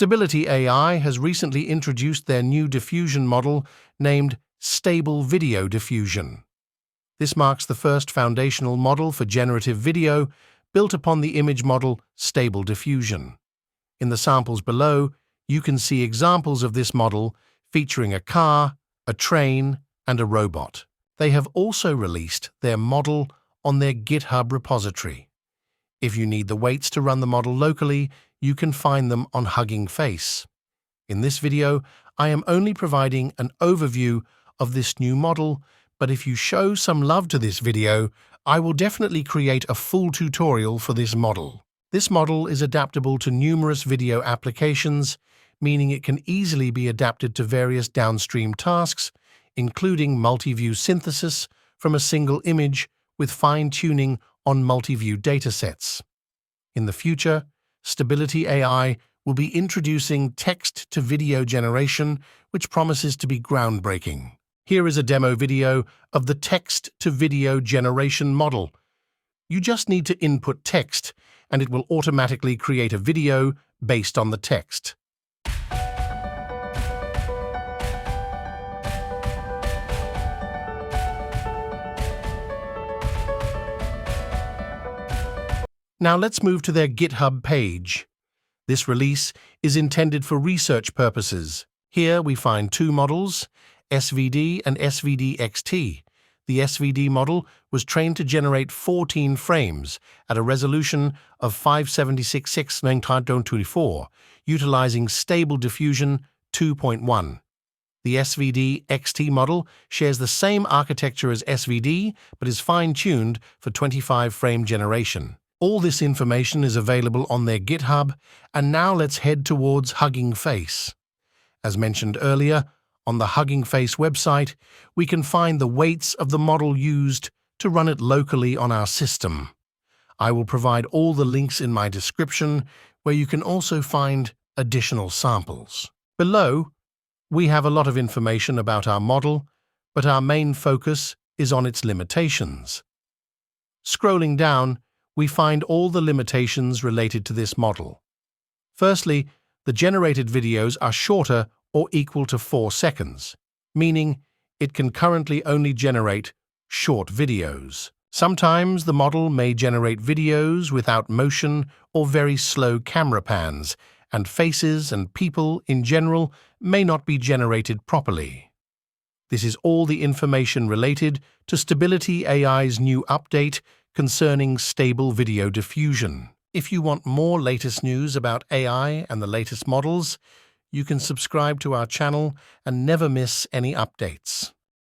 Stability AI has recently introduced their new diffusion model named Stable Video Diffusion. This marks the first foundational model for generative video built upon the image model Stable Diffusion. In the samples below, you can see examples of this model featuring a car, a train, and a robot. They have also released their model on their GitHub repository. If you need the weights to run the model locally, you can find them on Hugging Face. In this video, I am only providing an overview of this new model, but if you show some love to this video, I will definitely create a full tutorial for this model. This model is adaptable to numerous video applications, meaning it can easily be adapted to various downstream tasks, including multi-view synthesis from a single image with fine-tuning on multi-view datasets. In the future, Stability AI will be introducing text-to-video generation, which promises to be groundbreaking. Here is a demo video of the text-to-video generation model. You just need to input text, and it will automatically create a video based on the text. Now let's move to their GitHub page. This release is intended for research purposes. Here we find two models, SVD and SVD-XT. The SVD model was trained to generate 14 frames at a resolution of 576x924, utilizing Stable Diffusion 2.1. The SVD-XT model shares the same architecture as SVD, but is fine-tuned for 25-frame generation. All this information is available on their GitHub, and now let's head towards Hugging Face. As mentioned earlier, on the Hugging Face website, we can find the weights of the model used to run it locally on our system. I will provide all the links in my description, where you can also find additional samples. Below, we have a lot of information about our model, but our main focus is on its limitations. Scrolling down, we find all the limitations related to this model. Firstly, the generated videos are shorter or equal to 4 seconds, meaning it can currently only generate short videos. Sometimes the model may generate videos without motion or very slow camera pans, and faces and people in general may not be generated properly. This is all the information related to Stability AI's new update concerning Stable Video Diffusion. If you want more latest news about AI and the latest models, you can subscribe to our channel and never miss any updates.